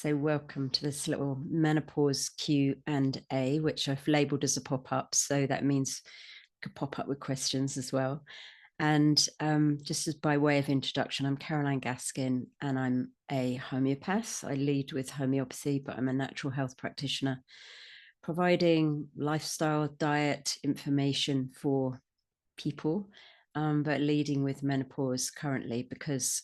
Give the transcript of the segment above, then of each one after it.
So welcome to this little menopause Q and A, which I've labeled as a pop-up. So that means I could pop up with questions as well. And just as by way of introduction, I'm Caroline Gaskin and I'm a homeopath. I lead with homeopathy, but I'm a natural health practitioner, providing lifestyle, diet information for people, but leading with menopause currently because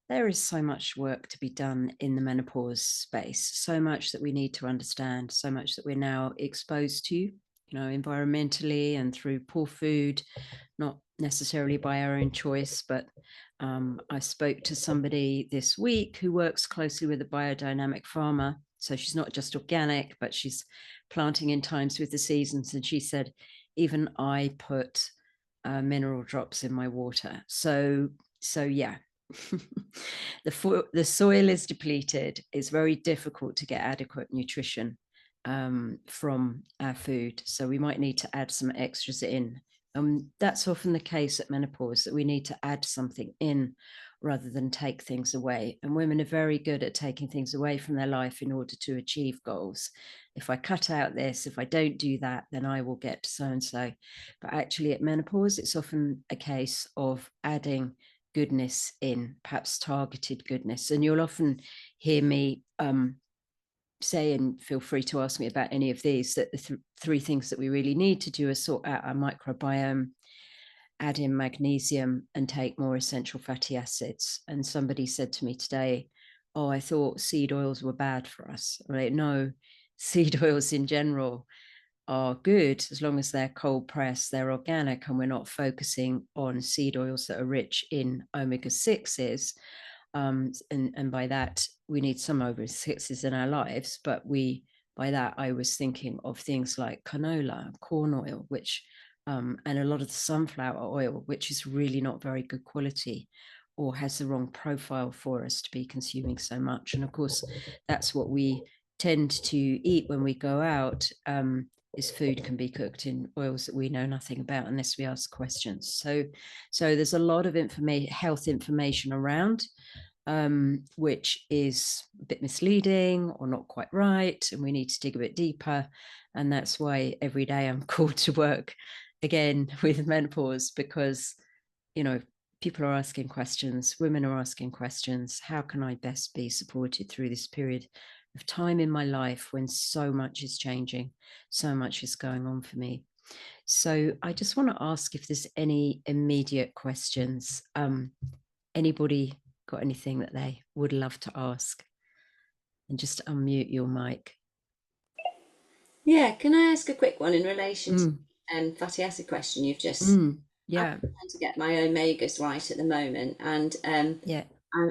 there is so much work to be done in the menopause space, so much that we need to understand, so much that we're now exposed to, environmentally and through poor food, not necessarily by our own choice. But I spoke to somebody this week who works closely with a biodynamic farmer. So she's not just organic, but she's planting in times with the seasons. And she said, even I put mineral drops in my water. So yeah. The soil is depleted. It's very difficult to get adequate nutrition from our food. So we might need to add some extras in. That's often the case at menopause, that we need to add something in rather than take things away. And women are very good at taking things away from their life in order to achieve goals. If I cut out this, if I don't do that, then I will get so-and-so. But actually at menopause, it's often a case of adding goodness in, perhaps targeted goodness. And you'll often hear me say, and feel free to ask me about any of these, that the three things that we really need to do are sort out our microbiome, add in magnesium, and take more essential fatty acids. And somebody said to me today, oh, I thought seed oils were bad for us. I'm like, no, seed oils in general are good as long as they're cold pressed, they're organic, and we're not focusing on seed oils that are rich in omega-6s. And by that, we need some omega-6s in our lives, but by that, I was thinking of things like canola, corn oil, which and a lot of the sunflower oil, which is really not very good quality or has the wrong profile for us to be consuming so much. And of course, that's what we tend to eat when we go out. Is food can be cooked in oils that we know nothing about unless we ask questions. So there's a lot of health information around, which is a bit misleading or not quite right, and we need to dig a bit deeper. And that's why every day I'm called to work again with menopause, because people are asking questions, women are asking questions. How can I best be supported through this period of time in my life when so much is changing, so much is going on for me? So I just want to ask if there's any immediate questions. Anybody got anything that they would love to ask? And just unmute your mic. Yeah, can I ask a quick one in relation to fatty acid question you've just? I'm Yeah. trying to get my omegas right at the moment, and Yeah.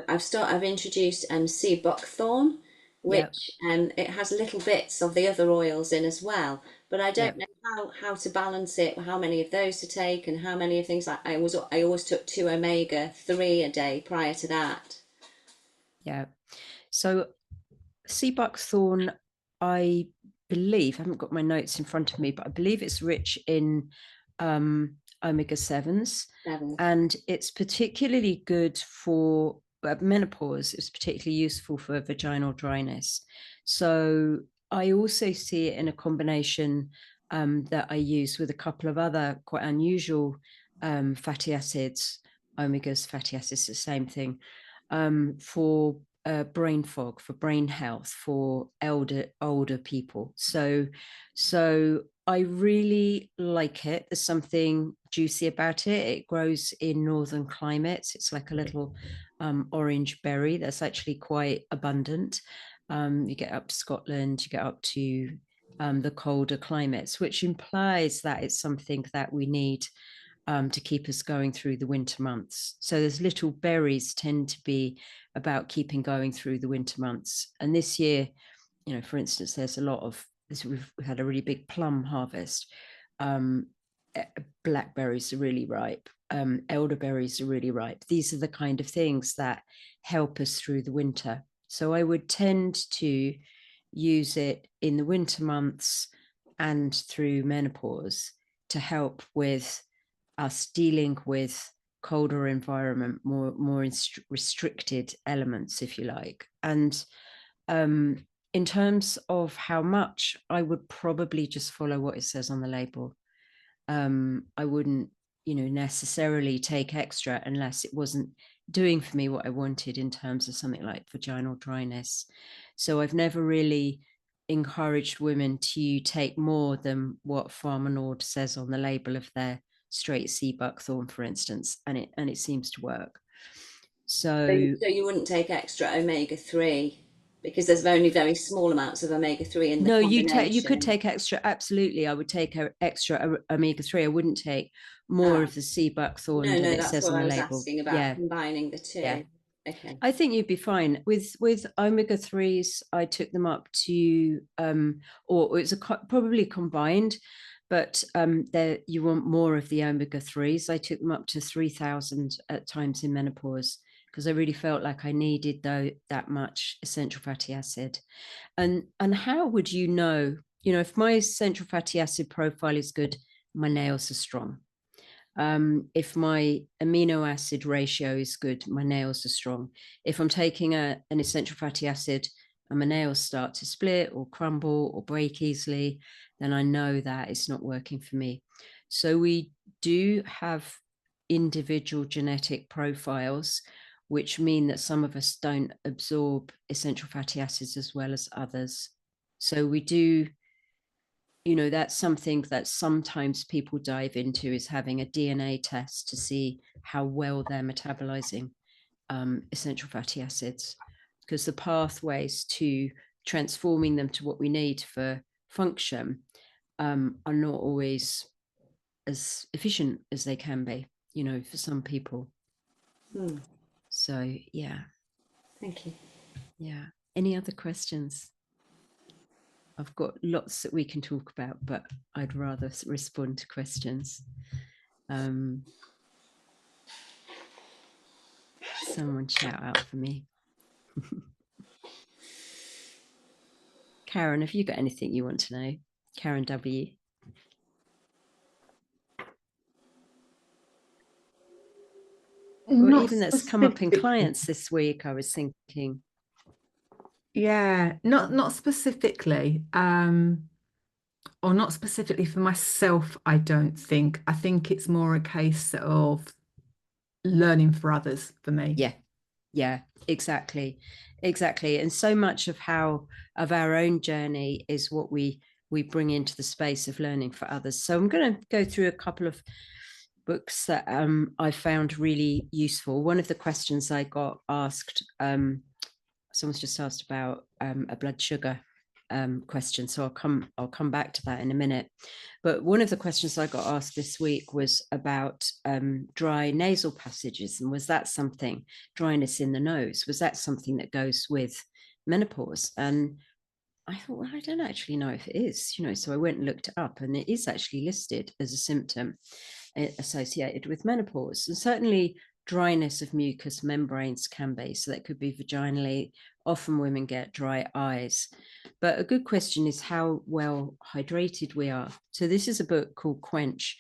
I've introduced sea buckthorn, Yeah. which it has little bits of the other oils in as well, but I Yeah. don't know how to balance it, how many of those to take, and how many of things like I always took 2 omega-3 a day prior to that. Yeah. So sea buckthorn, I believe, I haven't got my notes in front of me, but I believe it's rich in omega-7s, Seven. and it's particularly good for menopause. It's particularly useful for vaginal dryness. So I also see it in a combination that I use with a couple of other quite unusual fatty acids, omegas, fatty acids, the same thing, for brain fog, for brain health, for older people. So I really like it. There's something juicy about it. It grows in northern climates. It's like a little orange berry that's actually quite abundant. You get up to Scotland, you get up to the colder climates, which implies that it's something that we need to keep us going through the winter months. So those little berries tend to be about keeping going through the winter months. And this year, for instance, there's a lot of this. We've had a really big plum harvest. Um, Blackberries are really ripe. Elderberries are really ripe. These are the kind of things that help us through the winter. So I would tend to use it in the winter months and through menopause to help with us dealing with colder environment, more restricted elements, if you like. And In terms of how much, I would probably just follow what it says on the label. I wouldn't, necessarily take extra unless it wasn't doing for me what I wanted in terms of something like vaginal dryness. So I've never really encouraged women to take more than what Pharma Nord says on the label of their straight sea buckthorn, for instance, and it seems to work. So, so you wouldn't take extra omega-3 because there's only very small amounts of omega-3 in the No, you could combination. take extra. Absolutely, I would take extra omega-3. I wouldn't take more Ah, of the sea buckthorn no, that no, it that's says what on I the was label. asking about, Yeah, combining the yeah. two. Okay. I think you'd be fine with omega-3s. I took them up to or it's probably combined, but there you want more of the omega-3s. I took them up to 3,000 at times in menopause because I really felt like I needed that much essential fatty acid. And how would you know? If my essential fatty acid profile is good, my nails are strong. If my amino acid ratio is good, my nails are strong. If I'm taking an essential fatty acid and my nails start to split or crumble or break easily, then I know that it's not working for me. So we do have individual genetic profiles, which mean that some of us don't absorb essential fatty acids as well as others. So we do, that's something that sometimes people dive into, is having a DNA test to see how well they're metabolizing essential fatty acids, because the pathways to transforming them to what we need for function are not always as efficient as they can be, for some people. So, yeah. Thank you. Yeah. Any other questions? I've got lots that we can talk about, but I'd rather respond to questions. Someone shout out for me. Karen, have you got anything you want to know? Karen W. Or Not even that's come up in specifically. clients this week, I was thinking. Yeah, not specifically. Or not specifically for myself, I don't think. I think it's more a case of learning for others for me. Yeah, exactly. And so much of our own journey is what we bring into the space of learning for others. So I'm going to go through a couple of books that I found really useful. One of the questions I got asked, someone's just asked about a blood sugar question, so I'll come back to that in a minute. But one of the questions I got asked this week was about dry nasal passages, and was that something, dryness in the nose, was that something that goes with menopause? And I thought, well, I don't actually know if it is, so I went and looked it up, and it is actually listed as a symptom associated with menopause. And certainly dryness of mucous membranes can be, so that could be vaginally. Often women get dry eyes, but a good question is how well hydrated we are. So this is a book called Quench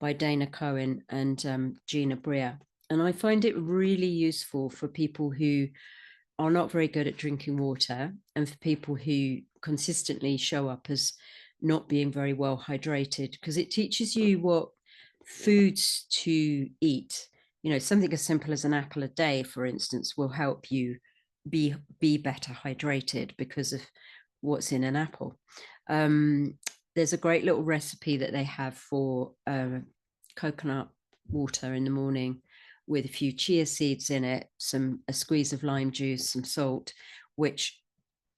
by Dana Cohen and Gina Brea, and I find it really useful for people who are not very good at drinking water, and for people who consistently show up as not being very well hydrated, because it teaches you what foods to eat. Something as simple as an apple a day, for instance, will help you be better hydrated because of what's in an apple. There's a great little recipe that they have for coconut water in the morning with a few chia seeds in it, a squeeze of lime juice, some salt, which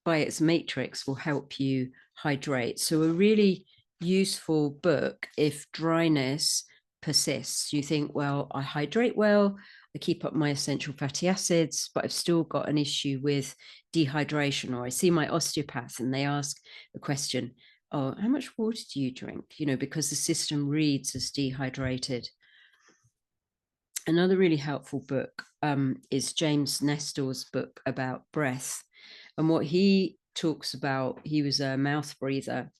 by its matrix will help you hydrate. So a really useful book if dryness persists. You think, well, I hydrate well, I keep up my essential fatty acids, but I've still got an issue with dehydration. Or I see my osteopath and they ask the question, oh, how much water do you drink? Because the system reads as dehydrated. Another really helpful book is James Nestor's book about breath. And what he talks about, he was a mouth breather.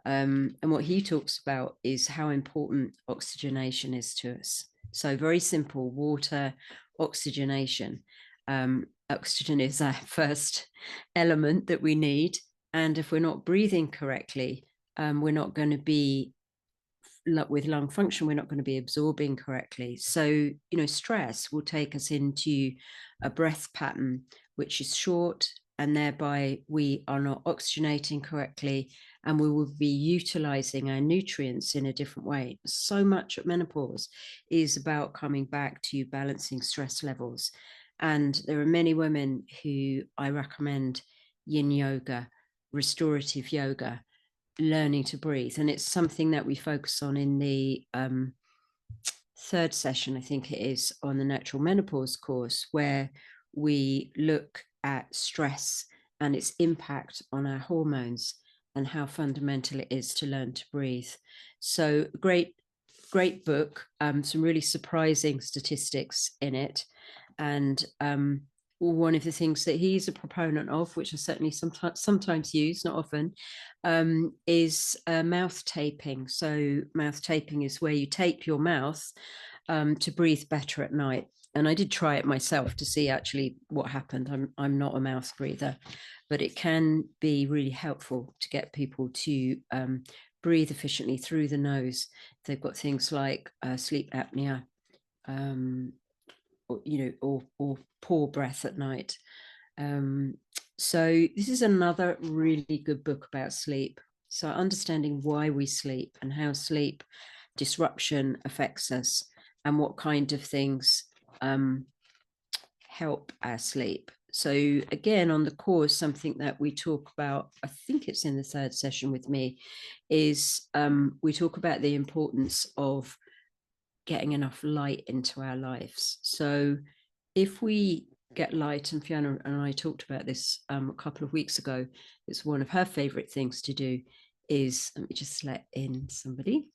And what he talks about is how important oxygenation is to us. So very simple: water, oxygenation. oxygen is our first element that we need. And if we're not breathing correctly, we're not going to be, with lung function, we're not going to be absorbing correctly. So, you know, stress will take us into a breath pattern, which is short, and thereby we are not oxygenating correctly, and we will be utilizing our nutrients in a different way. So much of menopause is about coming back to balancing stress levels. And there are many women who I recommend yin yoga, restorative yoga, learning to breathe. And it's something that we focus on in the third session, I think it is, on the natural menopause course, where we look at stress and its impact on our hormones and how fundamental it is to learn to breathe. So great book, some really surprising statistics in it. And one of the things that he's a proponent of, which I certainly sometimes use, not often, is mouth taping. So mouth taping is where you tape your mouth to breathe better at night. And I did try it myself to see actually what happened. I'm not a mouth breather, but it can be really helpful to get people to breathe efficiently through the nose. They've got things like sleep apnea, or, you know, or poor breath at night. So this is another really good book about sleep. So understanding why we sleep and how sleep disruption affects us and what kind of things help our sleep. So again, on the course, something that we talk about, I think it's in the third session with me, is we talk about the importance of getting enough light into our lives. So if we get light, and Fiona and I talked about this a couple of weeks ago, it's one of her favorite things to do is, let me just let in somebody,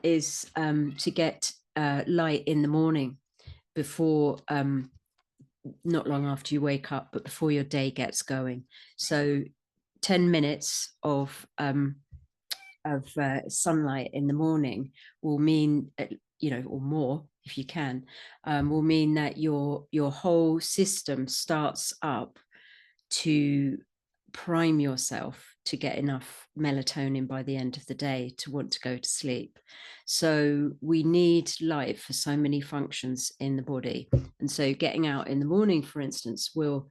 is to get light in the morning before, not long after you wake up, but before your day gets going. So 10 minutes of sunlight in the morning will mean, you know, or more if you can, will mean that your whole system starts up to prime yourself to get enough melatonin by the end of the day to want to go to sleep. So we need light for so many functions in the body. And so getting out in the morning, for instance, will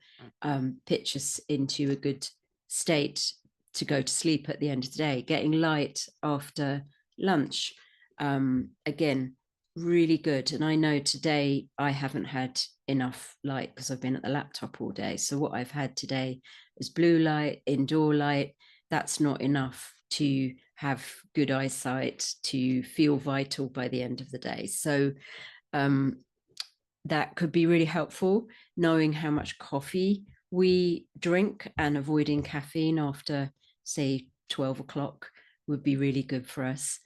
pitch us into a good state to go to sleep at the end of the day. Getting light after lunch, again, really good. And I know today I haven't had enough light because I've been at the laptop all day. So what I've had today is blue light, indoor light. That's not enough to have good eyesight, to feel vital by the end of the day. So that could be really helpful, knowing how much coffee we drink and avoiding caffeine after, say, 12 o'clock would be really good for us.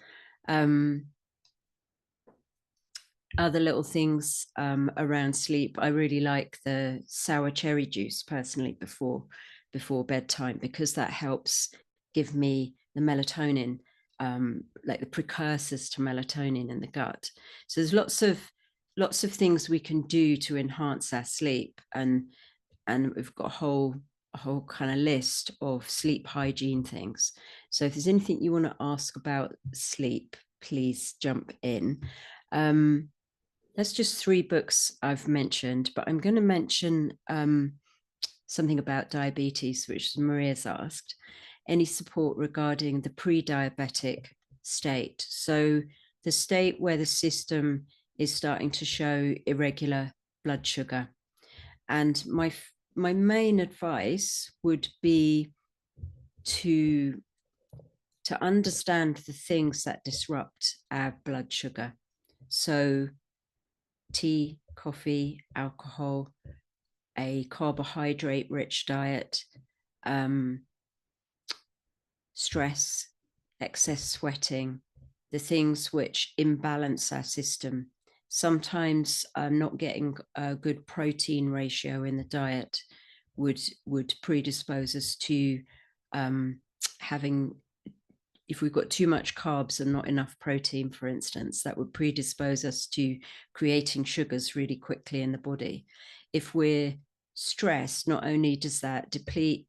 Other little things around sleep, I really like the sour cherry juice personally before bedtime, because that helps give me the melatonin, like the precursors to melatonin in the gut. So there's lots of things we can do to enhance our sleep, and we've got a whole kind of list of sleep hygiene things. So if there's anything you want to ask about sleep, please jump in. That's just 3 books I've mentioned, but I'm going to mention something about diabetes, which Maria's asked. Any support regarding the pre-diabetic state? So the state where the system is starting to show irregular blood sugar. And my main advice would be to understand the things that disrupt our blood sugar. So tea, coffee, alcohol, a carbohydrate-rich diet, stress, excess sweating, the things which imbalance our system. Sometimes not getting a good protein ratio in the diet would predispose us to having, if we've got too much carbs and not enough protein, for instance, that would predispose us to creating sugars really quickly in the body. if we're stressed, not only does that deplete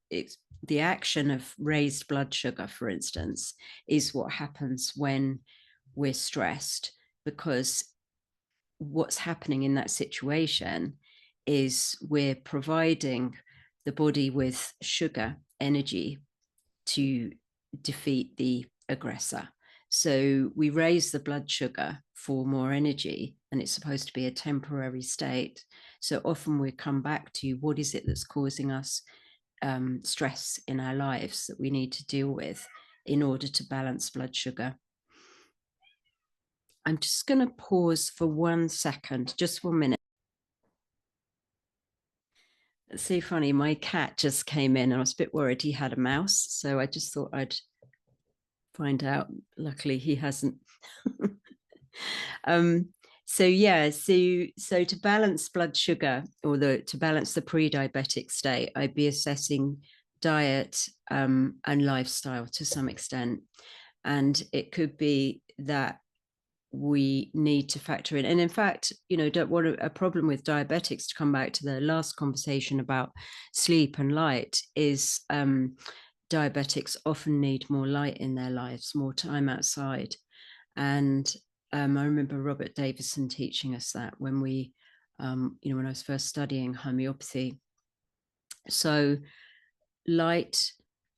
the action of raised blood sugar, for instance, is what happens when we're stressed, because what's happening in that situation is we're providing the body with sugar energy to defeat the aggressor. So we raise the blood sugar for more energy, and it's supposed to be a temporary state. So often we come back to what is it that's causing us stress in our lives that we need to deal with in order to balance blood sugar. I'm just going to pause for 1 second, just 1 minute. It's so funny, my cat just came in and I was a bit worried he had a mouse, so I just thought I'd find out. Luckily he hasn't. So yeah, so to balance blood sugar, or to balance the pre-diabetic state, I'd be assessing diet and lifestyle to some extent. And it could be that we need to factor in, and in fact, you know, don't want a problem with diabetics, to come back to the last conversation about sleep and light, is diabetics often need more light in their lives, more time outside. And I remember Robert Davison teaching us that when we, you know, when I was first studying homeopathy. So light,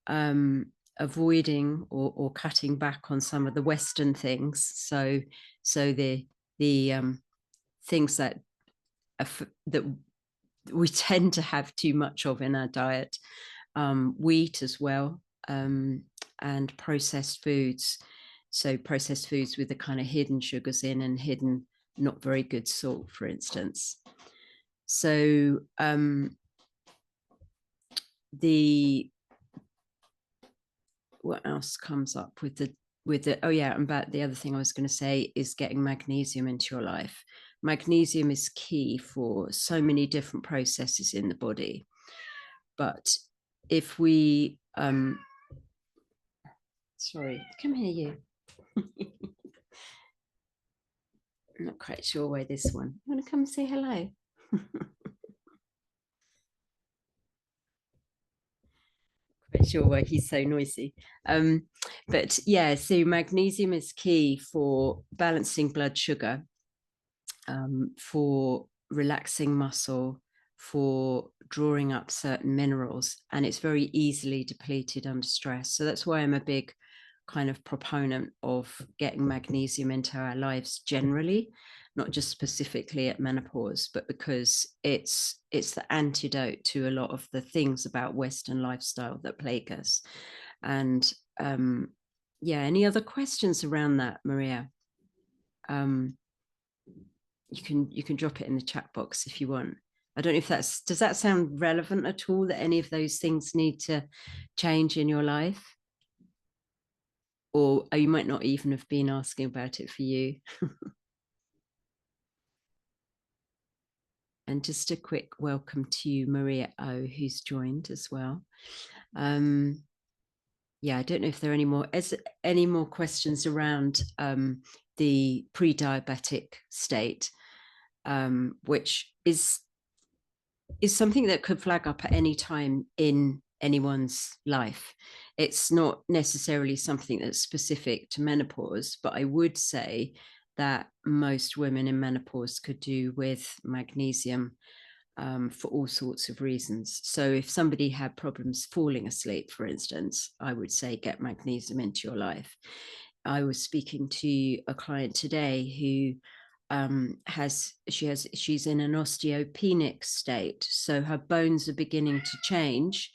avoiding or cutting back on some of the Western things. So the things that we tend to have too much of in our diet, wheat as well, and processed foods. So processed foods with the kind of hidden sugars in and hidden not very good salt, for instance. So what else comes up with the oh yeah, and about the other thing I was going to say is getting magnesium into your life. Magnesium is key for so many different processes in the body, but if we sorry, come here, you. I'm not quite sure why this one. You want to come and say hello? Quite sure why he's so noisy. But yeah, so magnesium is key for balancing blood sugar, for relaxing muscle, for drawing up certain minerals, and it's very easily depleted under stress. So that's why I'm a big kind of proponent of getting magnesium into our lives generally, not just specifically at menopause, but because it's the antidote to a lot of the things about Western lifestyle that plague us. And yeah, any other questions around that, Maria? You can drop it in the chat box if you want. I don't know if does that sound relevant at all, that any of those things need to change in your life? Or you might not even have been asking about it for you. And just a quick welcome to you, Maria O, who's joined as well. Yeah, I don't know if there are any more questions around the pre-diabetic state, which is something that could flag up at any time in anyone's life. It's not necessarily something that's specific to menopause, but I would say that most women in menopause could do with magnesium for all sorts of reasons. So if somebody had problems falling asleep, for instance, I would say get magnesium into your life. I was speaking to a client today who she's in an osteopenic state, so her bones are beginning to change,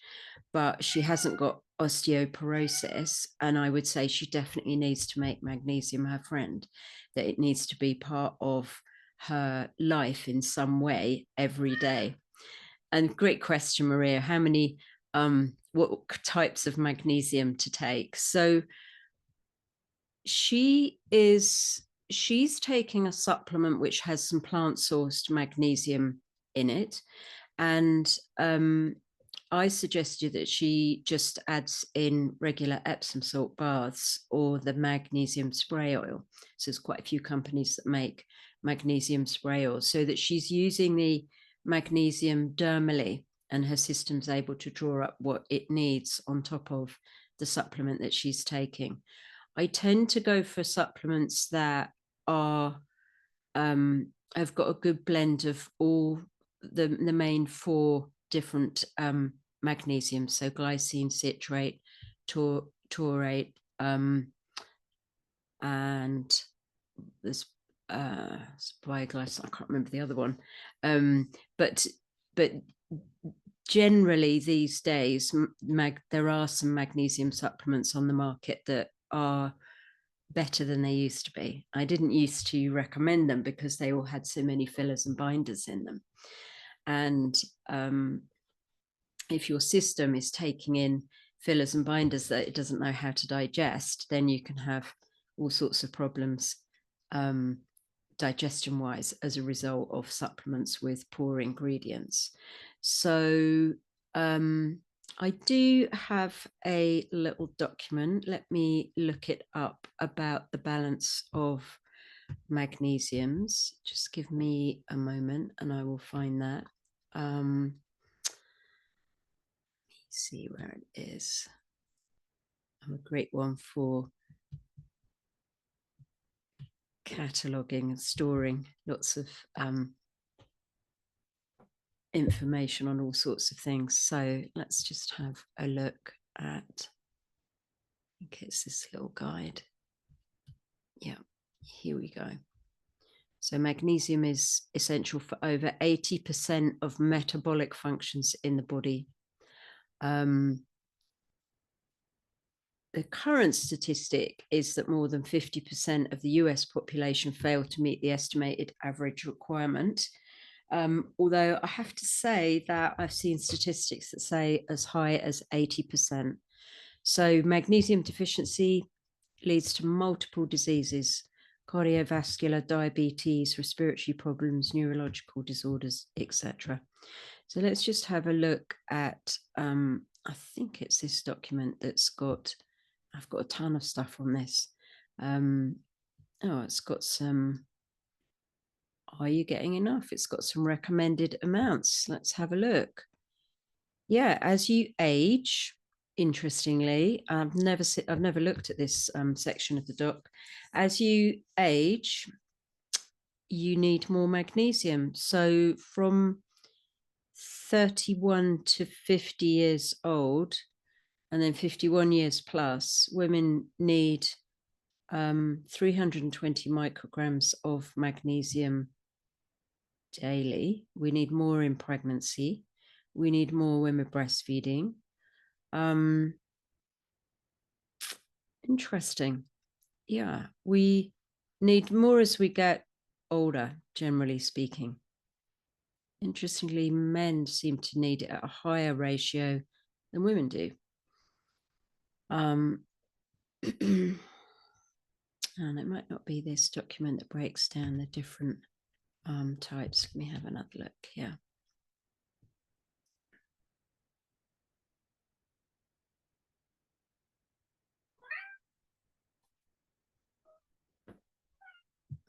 but she hasn't got osteoporosis, and I would say she definitely needs to make magnesium her friend, that it needs to be part of her life in some way every day. And great question, Maria, how many what types of magnesium to take? So she's taking a supplement which has some plant sourced magnesium in it, and I suggested that she just adds in regular Epsom salt baths or the magnesium spray oil. So there's quite a few companies that make magnesium spray oil, so that she's using the magnesium dermally, and her system's able to draw up what it needs on top of the supplement that she's taking. I tend to go for supplements that are have got a good blend of all the main 4 different magnesiums, so glycine, citrate, taurate, and there's bioglycinate. I can't remember the other one, but generally these days there are some magnesium supplements on the market that are better than they used to be. I didn't used to recommend them because they all had so many fillers and binders in them. And if your system is taking in fillers and binders that it doesn't know how to digest, then you can have all sorts of problems digestion wise as a result of supplements with poor ingredients. So I do have a little document. Let me look it up about the balance of magnesiums. Just give me a moment and I will find that. See where it is. I'm a great one for cataloging and storing lots of information on all sorts of things. So let's just have a look at, I think it's this little guide. Yeah, here we go. So magnesium is essential for over 80% of metabolic functions in the body. The current statistic is that more than 50% of the US population fail to meet the estimated average requirement. Although I have to say that I've seen statistics that say as high as 80%. So magnesium deficiency leads to multiple diseases: cardiovascular, diabetes, respiratory problems, neurological disorders, etc. So let's just have a look at, I think it's this document that's got, I've got a ton of stuff on this. It's got some, are you getting enough? It's got some recommended amounts. Let's have a look. Yeah, as you age, interestingly, I've never looked at this section of the doc. As you age, you need more magnesium. So from 31 to 50 years old, and then 51 years plus, women need 320 micrograms of magnesium daily. We need more in pregnancy. We need more when we're breastfeeding. Interesting. Yeah, we need more as we get older, generally speaking. Interestingly, men seem to need it at a higher ratio than women do. And it might not be this document that breaks down the different types. Let me have another look here.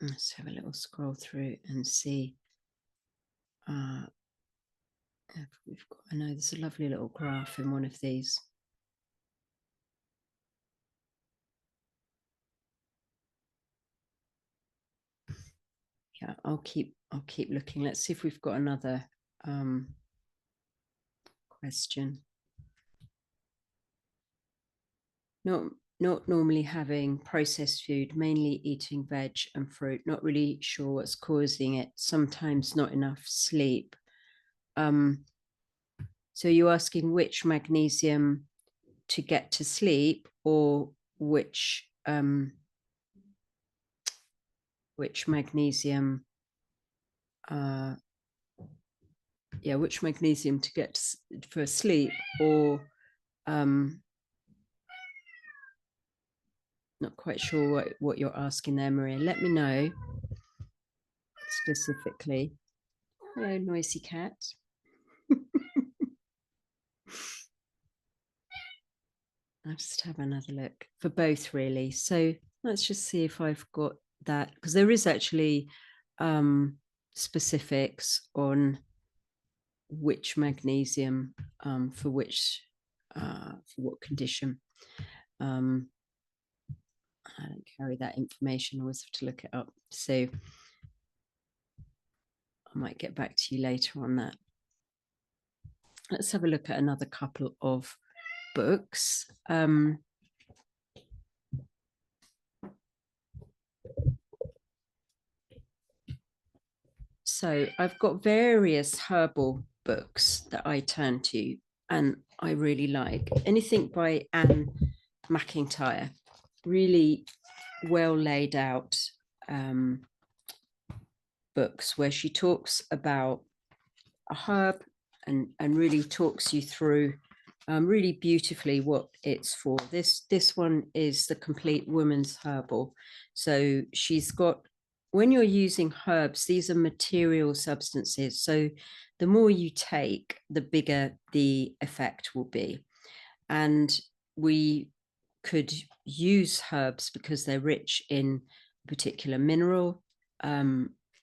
Let's have a little scroll through and see if we've got, I know there's a lovely little graph in one of these. Yeah, I'll keep looking. Let's see if we've got another question. Not normally having processed food, mainly eating veg and fruit. Not really sure what's causing it. Sometimes not enough sleep. So you're asking which magnesium to get to sleep, or which magnesium? Which magnesium to get for sleep, or not quite sure what you're asking there, Maria. Let me know specifically. Hello, noisy cat. I'll just have another look for both, really. So let's just see if I've got that, because there is actually specifics on which magnesium for which for what condition. I don't carry that information, I always have to look it up. So I might get back to you later on that. Let's have a look at another couple of books. So I've got various herbal books that I turn to and I really like. Anything by Anne McIntyre, really well laid out books where she talks about a herb and really talks you through really beautifully what it's for. This one is the Complete Woman's Herbal. So she's got, when you're using herbs, these are material substances. So the more you take, the bigger the effect will be. And we could use herbs because they're rich in a particular mineral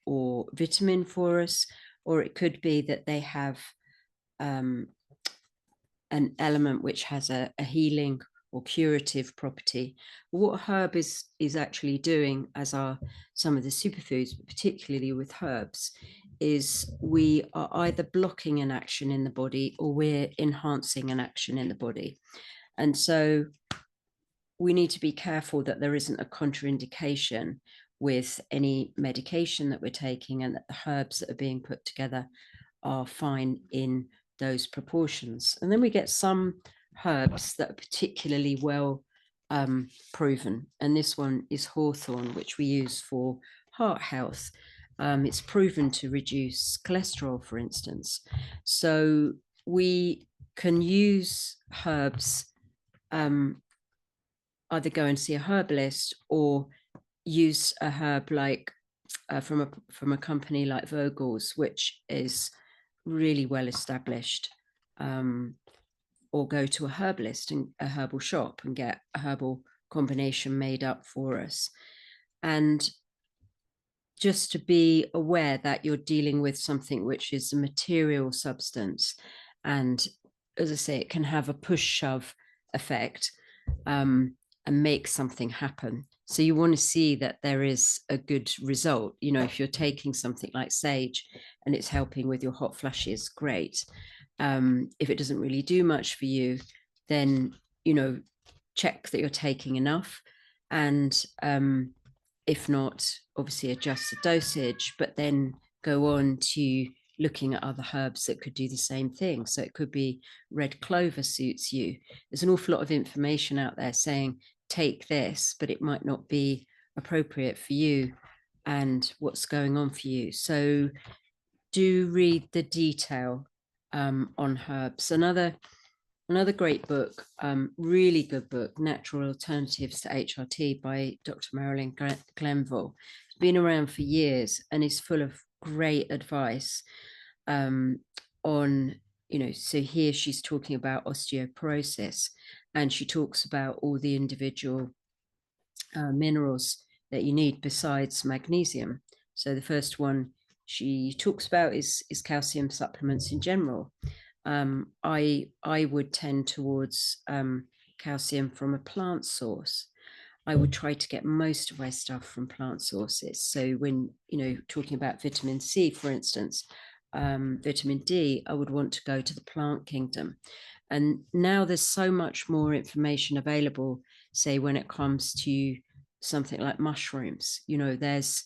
or vitamin for us, or it could be that they have an element which has a healing or curative property. What herb is actually doing, as are some of the superfoods, but particularly with herbs, is we are either blocking an action in the body or we're enhancing an action in the body. And so we need to be careful that there isn't a contraindication with any medication that we're taking, and that the herbs that are being put together are fine in those proportions. And then we get some herbs that are particularly well proven. And this one is hawthorn, which we use for heart health. It's proven to reduce cholesterol, for instance. So we can use herbs, either go and see a herbalist or use a herb like from a company like Vogel's, which is really well established, or go to a herbalist and a herbal shop and get a herbal combination made up for us. And just to be aware that you're dealing with something which is a material substance, and as I say, it can have a push shove effect and make something happen. So you want to see that there is a good result. You know, if you're taking something like sage and it's helping with your hot flushes, great. If it doesn't really do much for you, then, you know, check that you're taking enough. And if not, obviously adjust the dosage, but then go on to looking at other herbs that could do the same thing. So it could be red clover suits you. There's an awful lot of information out there saying, take this, but it might not be appropriate for you and what's going on for you. So do read the detail on herbs. Another great book, really good book, Natural Alternatives to HRT by Dr. Marilyn Glenville. It's been around for years and is full of great advice on, you know, so here she's talking about osteoporosis, and she talks about all the individual minerals that you need besides magnesium. So the first one she talks about is calcium supplements in general. I would tend towards calcium from a plant source. I would try to get most of my stuff from plant sources. So when, you know, talking about vitamin C, for instance, vitamin D, I would want to go to the plant kingdom. And now there's so much more information available, say when it comes to something like mushrooms. You know, there's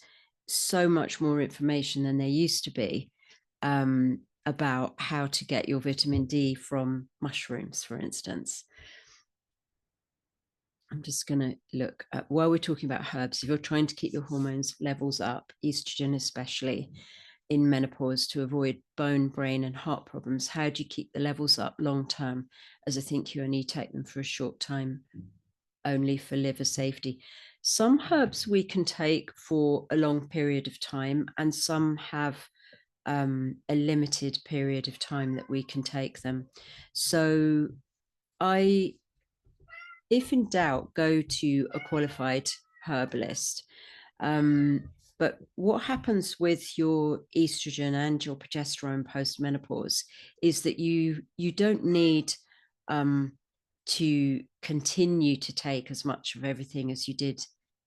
so much more information than there used to be about how to get your vitamin D from mushrooms, for instance. I'm just going to look at, while we're talking about herbs, if you're trying to keep your hormones levels up, estrogen especially, in menopause, to avoid bone, brain, and heart problems, how do you keep the levels up long term? As I think you only take them for a short time, only for liver safety. Some herbs we can take for a long period of time, and some have a limited period of time that we can take them. So if in doubt, go to a qualified herbalist. But what happens with your estrogen and your progesterone post-menopause is that you don't need to continue to take as much of everything as you did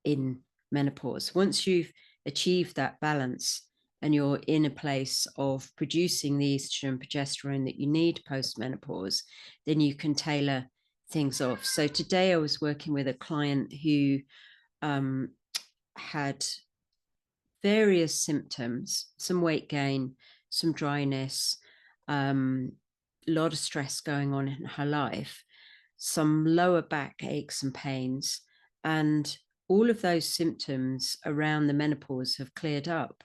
in menopause. Once you've achieved that balance and you're in a place of producing the estrogen and progesterone that you need post-menopause, then you can tailor things off. So today I was working with a client who had various symptoms, some weight gain, some dryness, a lot of stress going on in her life, some lower back aches and pains, and all of those symptoms around the menopause have cleared up.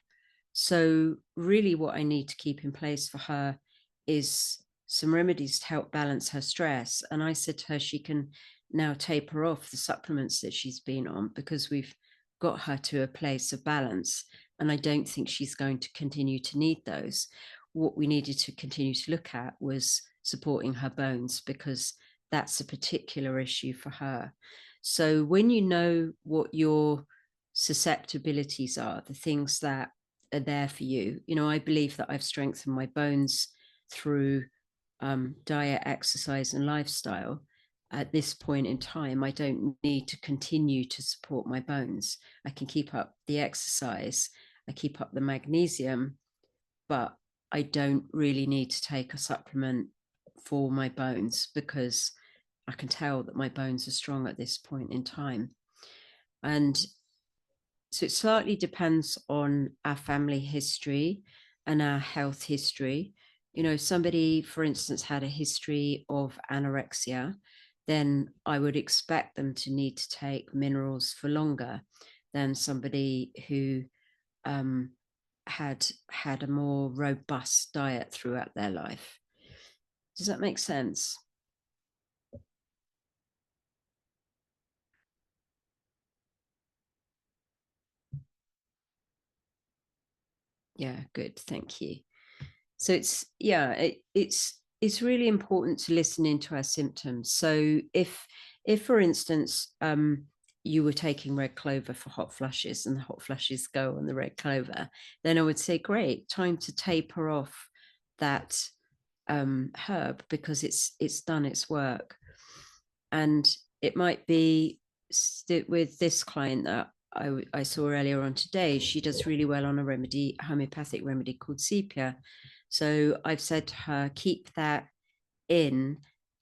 So really what I need to keep in place for her is some remedies to help balance her stress. And I said to her, she can now taper off the supplements that she's been on, because we've got her to a place of balance. And I don't think she's going to continue to need those. What we needed to continue to look at was supporting her bones, because that's a particular issue for her. So when you know what your susceptibilities are, the things that are there for you, you know, I believe that I've strengthened my bones through diet, exercise, and lifestyle. At this point in time, I don't need to continue to support my bones. I can keep up the exercise, I keep up the magnesium, but I don't really need to take a supplement for my bones, because I can tell that my bones are strong at this point in time. And so it slightly depends on our family history and our health history. You know, if somebody, for instance, had a history of anorexia, then I would expect them to need to take minerals for longer than somebody who had a more robust diet throughout their life. Does that make sense? Yeah, good. Thank you. So it's, yeah, it's really important to listen into our symptoms. So if for instance, you were taking red clover for hot flushes and the hot flushes go on the red clover, then I would say, great, time to taper off that herb, because it's done its work. And it might be with this client that I saw earlier on today, she does really well on a remedy, a homeopathic remedy called sepia. So I've said to her, keep that in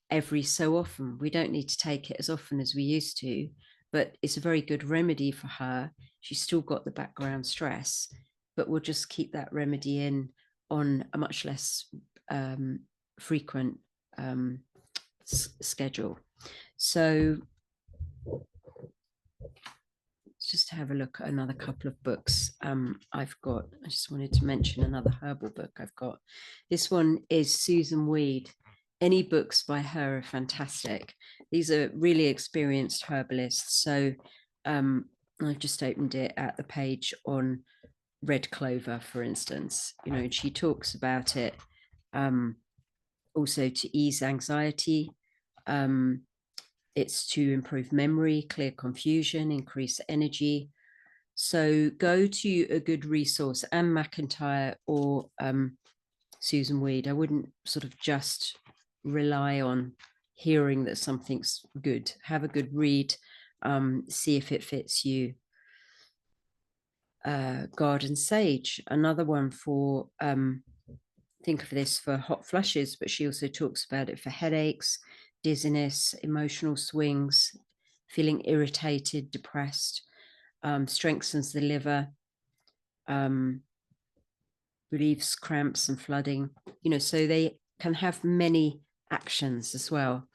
every so often. We don't need to take it as often as we used to, but it's a very good remedy for her. She's still got the background stress, but we'll just keep that remedy in on a much less frequent schedule. So just to have a look at another couple of books I've got. I just wanted to mention another herbal book I've got. This one is Susan Weed. Any books by her are fantastic. These are really experienced herbalists. So I've just opened it at the page on red clover, for instance. You know, and she talks about it also to ease anxiety. It's to improve memory, clear confusion, increase energy. So go to a good resource, Anne McIntyre or Susan Weed. I wouldn't sort of just rely on hearing that something's good. Have a good read, see if it fits you. Garden sage, another one for, think of this for hot flushes, but she also talks about it for headaches, dizziness, emotional swings, feeling irritated, depressed, strengthens the liver, relieves cramps and flooding, you know, so they can have many actions as well.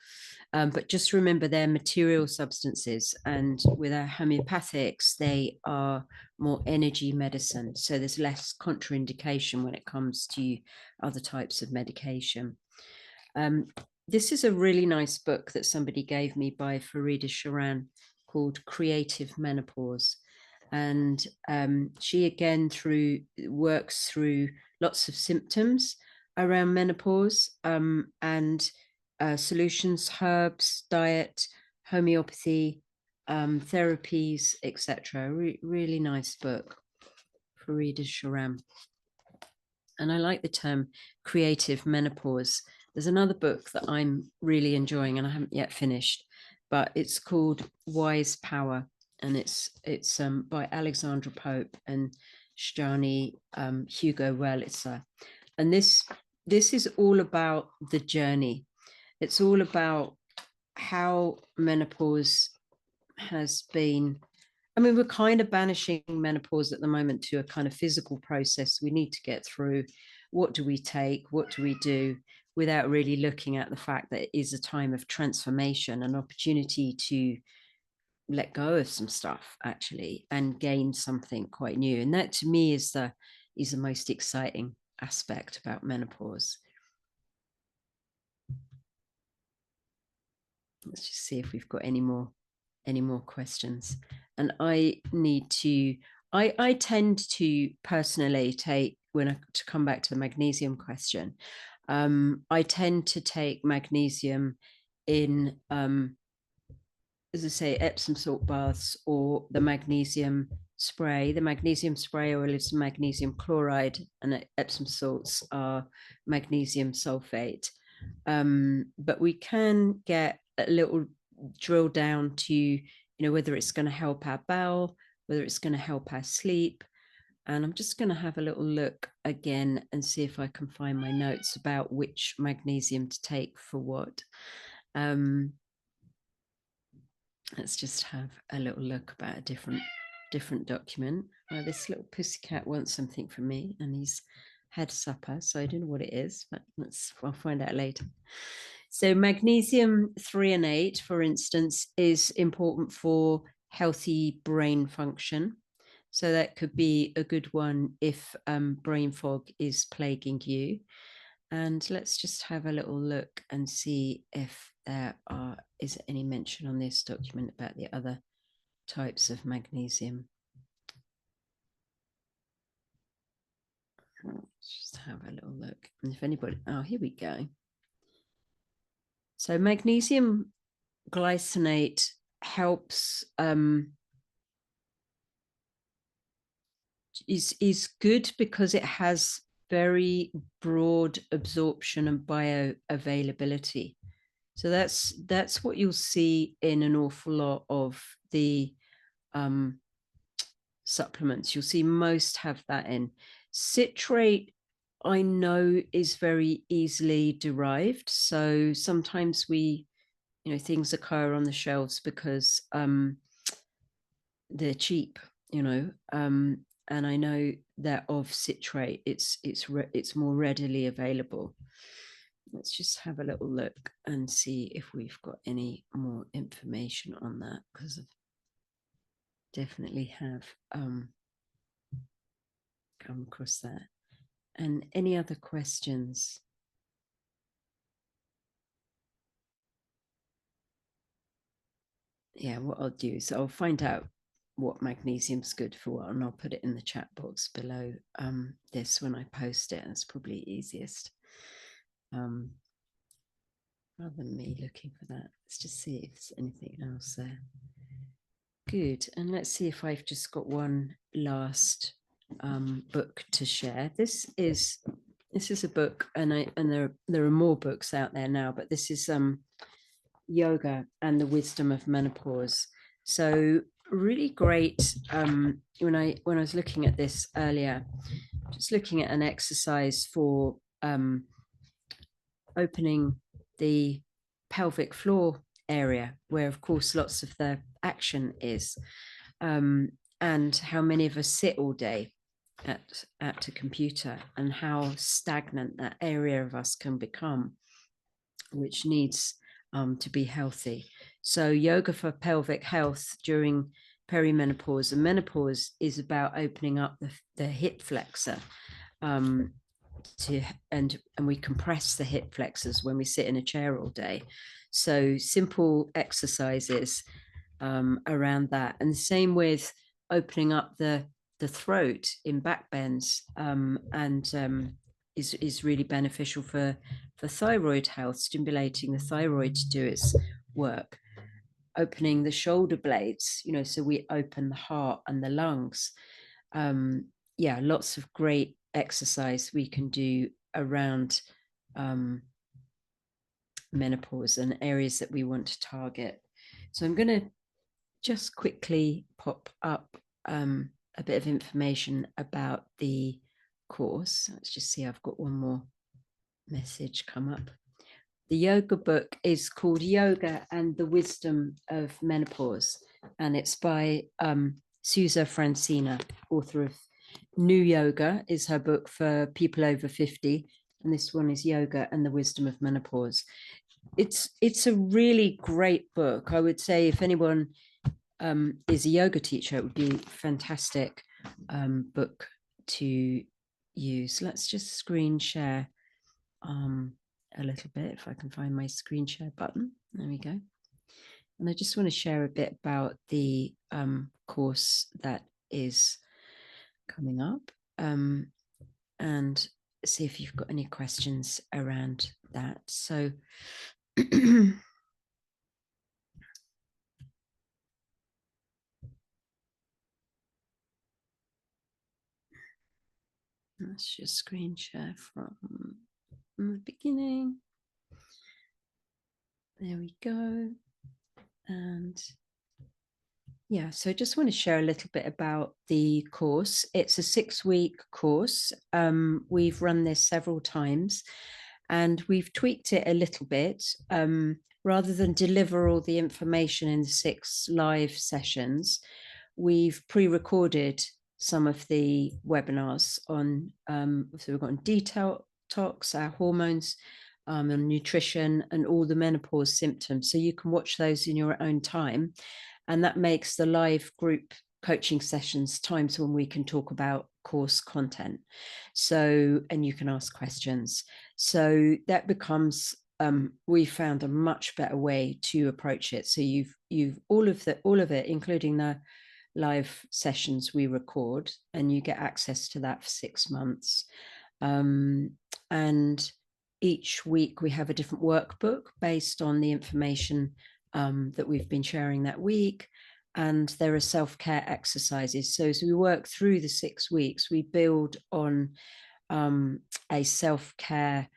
But just remember they're material substances, and with our homeopathics, they are more energy medicine. So there's less contraindication when it comes to other types of medication. This is a really nice book that somebody gave me by Farida Sharan called Creative Menopause. And she again works through lots of symptoms around menopause and solutions, herbs, diet, homeopathy, therapies, etc. Really nice book. Farida Sharam. And I like the term creative menopause. There's another book that I'm really enjoying and I haven't yet finished, but it's called Wise Power, and it's by Alexandra Pope and Shani Hugo Wurlitzer. And this is all about the journey. It's all about how menopause has been. I mean, we're kind of banishing menopause at the moment to a kind of physical process we need to get through. What do we take? What do we do? Without really looking at the fact that it is a time of transformation, an opportunity to let go of some stuff actually and gain something quite new. And that to me is the most exciting aspect about menopause. Let's just see if we've got any more questions. And I tend to personally take, to come back to the magnesium question, I tend to take magnesium in, as I say, Epsom salt baths or the magnesium spray. The magnesium spray oil is magnesium chloride, and Epsom salts are magnesium sulfate. But we can get a little drill down to, whether it's going to help our bowel, whether it's going to help our sleep. And I'm just going to have a little look again and see if I can find my notes about which magnesium to take for what. Let's just have a little look about a different document. This little pussycat wants something from me and he's had supper, so I don't know what it is, but I'll find out later. So magnesium threonate, for instance, is important for healthy brain function. So that could be a good one if brain fog is plaguing you. And let's just have a little look and see if there is any mention on this document about the other types of magnesium. Let's just have a little look. And if anybody, here we go. So magnesium glycinate helps, is good because it has very broad absorption and bioavailability. So that's what you'll see in an awful lot of the supplements. You'll see most have that in. Citrate, I know, is very easily derived. So sometimes things occur on the shelves because they're cheap, and I know that of citrate, it's more readily available. Let's just have a little look and see if we've got any more information on that, because I definitely have come across that. And any other questions? Yeah, what I'll do is I'll find out what magnesium's good for what, and I'll put it in the chat box below this when I post it. That's probably easiest. Rather than me looking for that, let's just see if there's anything else there. Good, and let's see if I've just got one last book to share. This is a book, and there are more books out there now, but this is Yoga and the Wisdom of Menopause. So really great. When I was looking at this earlier, just looking at an exercise for opening the pelvic floor area, where of course lots of the action is, and how many of us sit all day at a computer, and how stagnant that area of us can become, which needs to be healthy. So yoga for pelvic health during perimenopause and menopause is about opening up the hip flexor, and we compress the hip flexors when we sit in a chair all day. So simple exercises around that, and the same with opening up the throat in back bends, is really beneficial for thyroid health, stimulating the thyroid to do its work. Opening the shoulder blades, so we open the heart and the lungs, yeah, lots of great exercise we can do around menopause and areas that we want to target. So I'm going to just quickly pop up a bit of information about the course. Let's just see, I've got one more message come up. The yoga book is called Yoga and the Wisdom of Menopause, and it's by Susa Francina, author of New Yoga is her book for people over 50, and this one is Yoga and the Wisdom of Menopause. It's a really great book. I would say if anyone is a yoga teacher, it would be a fantastic book to use. Let's just screen share a little bit, if I can find my screen share button. There we go. And I just want to share a bit about the course that is coming up, and see if you've got any questions around that. So let's just screen share from the beginning. There we go. And yeah, so I just want to share a little bit about the course. It's a 6-week course. We've run this several times and we've tweaked it a little bit. Rather than deliver all the information in the 6 live sessions, we've pre-recorded some of the webinars on, so we've got on detox, our hormones, and nutrition, and all the menopause symptoms. So you can watch those in your own time. And that makes the live group coaching sessions times when we can talk about course content. So, and you can ask questions. So that becomes, we found a much better way to approach it. So you've all of it, including the live sessions we record, and you get access to that for 6 months. And each week we have a different workbook based on the information that we've been sharing that week. And there are self-care exercises. So as we work through the 6 weeks, we build on a self-care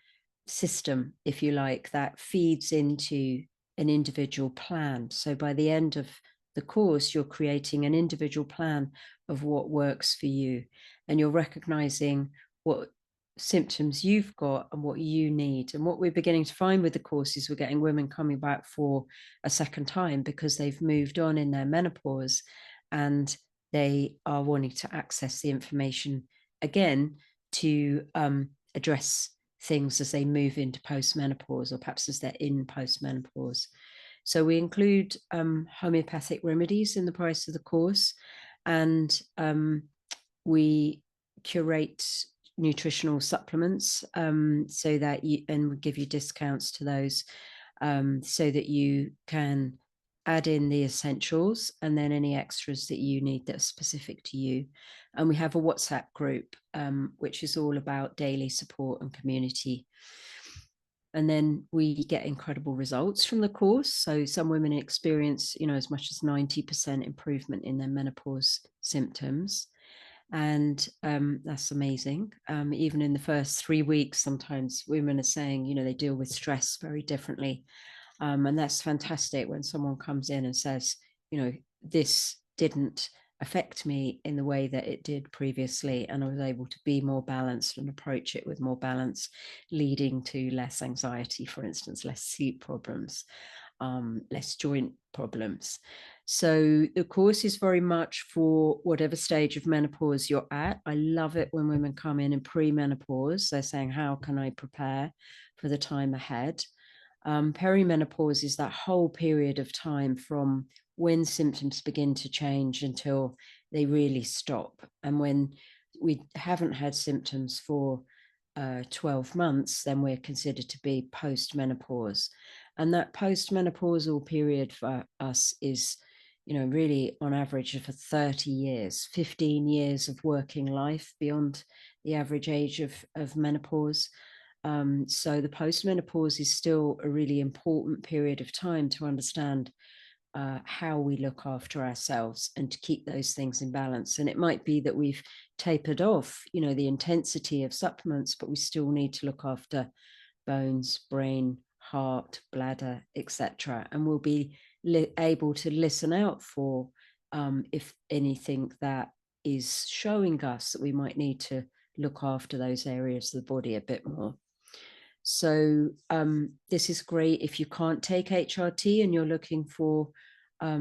system, if you like, that feeds into an individual plan. So by the end of the course, you're creating an individual plan of what works for you, and you're recognizing what symptoms you've got and what you need. And what we're beginning to find with the course is we're getting women coming back for a second time because they've moved on in their menopause and they are wanting to access the information again to address things as they move into postmenopause, or perhaps as they're in postmenopause. So we include homeopathic remedies in the price of the course, and we curate nutritional supplements so that you, and we give you discounts to those so that you can add in the essentials and then any extras that you need that are specific to you. And we have a WhatsApp group which is all about daily support and community. And then we get incredible results from the course. So some women experience, you know, as much as 90% improvement in their menopause symptoms. And that's amazing. Even in the first 3 weeks, sometimes women are saying, you know, they deal with stress very differently. And that's fantastic when someone comes in and says, you know, this didn't affect me in the way that it did previously, and I was able to be more balanced and approach it with more balance, leading to less anxiety, for instance, less sleep problems, less joint problems. So the course is very much for whatever stage of menopause you're at. I love it when women come in pre-menopause. They're saying, how can I prepare for the time ahead? Perimenopause is that whole period of time from when symptoms begin to change until they really stop. And when we haven't had symptoms for 12 months, then we're considered to be post-menopause. And that post-menopausal period for us is, you know, really on average for 30 years, 15 years of working life beyond the average age of menopause. So the post-menopause is still a really important period of time to understand how we look after ourselves and to keep those things in balance. And it might be that we've tapered off, you know, the intensity of supplements, but we still need to look after bones, brain, heart, bladder, etc. And we'll be able to listen out for if anything that is showing us that we might need to look after those areas of the body a bit more. So this is great if you can't take HRT and you're looking for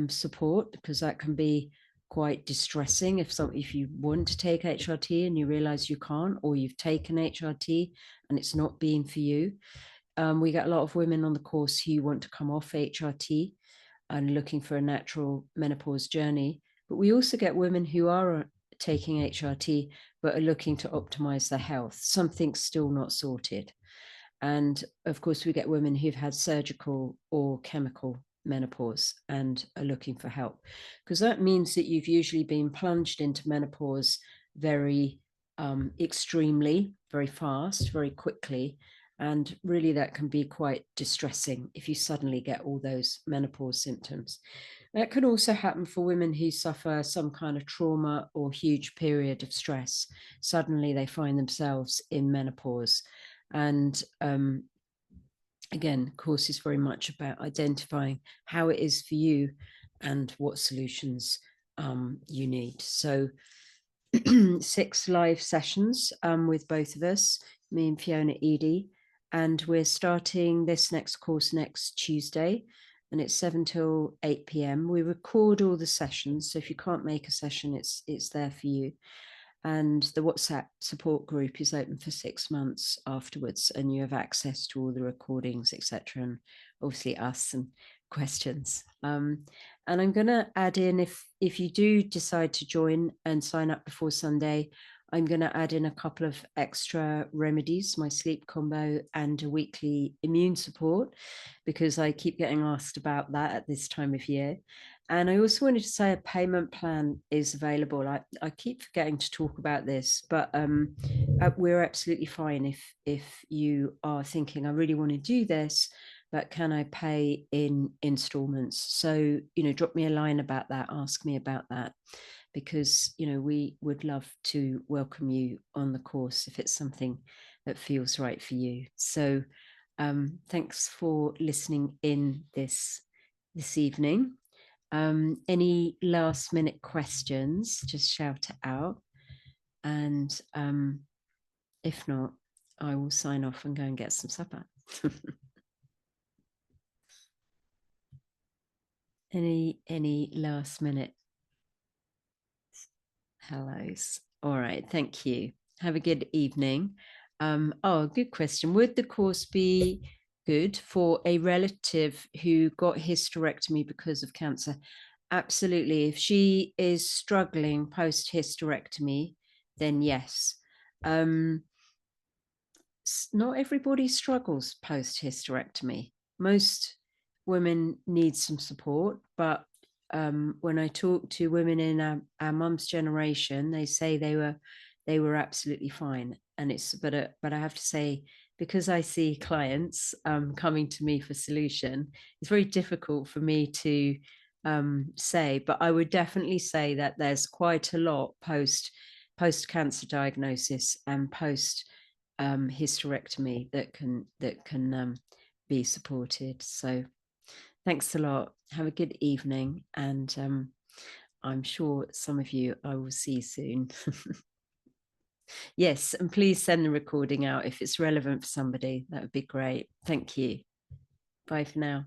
support, because that can be quite distressing if you want to take HRT and you realize you can't, or you've taken HRT and it's not been for you. We get a lot of women on the course who want to come off HRT and looking for a natural menopause journey. But we also get women who are taking HRT but are looking to optimize their health. Something's still not sorted. And of course, we get women who've had surgical or chemical menopause and are looking for help, because that means that you've usually been plunged into menopause very extremely, very fast, very quickly. And really, that can be quite distressing if you suddenly get all those menopause symptoms. That can also happen for women who suffer some kind of trauma or huge period of stress. Suddenly, they find themselves in menopause. And again, course is very much about identifying how it is for you and what solutions you need. So 6 live sessions with both of us, me and Fiona Eady, and we're starting this next course next Tuesday, and it's 7 till 8 p.m. We record all the sessions, so if you can't make a session, it's there for you. And the WhatsApp support group is open for 6 months afterwards, and you have access to all the recordings, etc., and obviously us and questions. And I'm going to add in, if you do decide to join and sign up before Sunday, I'm going to add in a couple of extra remedies, my sleep combo and a weekly immune support, because I keep getting asked about that at this time of year. And I also wanted to say a payment plan is available. I keep forgetting to talk about this, but we're absolutely fine if you are thinking, I really want to do this, but can I pay in installments? So, you know, drop me a line about that, ask me about that, because, you know, we would love to welcome you on the course if it's something that feels right for you. So thanks for listening in this evening. Any last minute questions, just shout it out. And if not, I will sign off and go and get some supper. Any last minute hellos? All right, thank you. Have a good evening. Good question. Would the course be good for a relative who got hysterectomy because of cancer? Absolutely. If she is struggling post hysterectomy, then yes. Not everybody struggles post hysterectomy. Most women need some support, but when I talk to women in our mum's generation, they say they were absolutely fine. And it's but I have to say, because I see clients coming to me for solution, it's very difficult for me to say, but I would definitely say that there's quite a lot post cancer diagnosis and post hysterectomy that can be supported. So thanks a lot. Have a good evening, and I'm sure some of you I will see soon. Yes, and please send the recording out if it's relevant for somebody. That would be great. Thank you. Bye for now.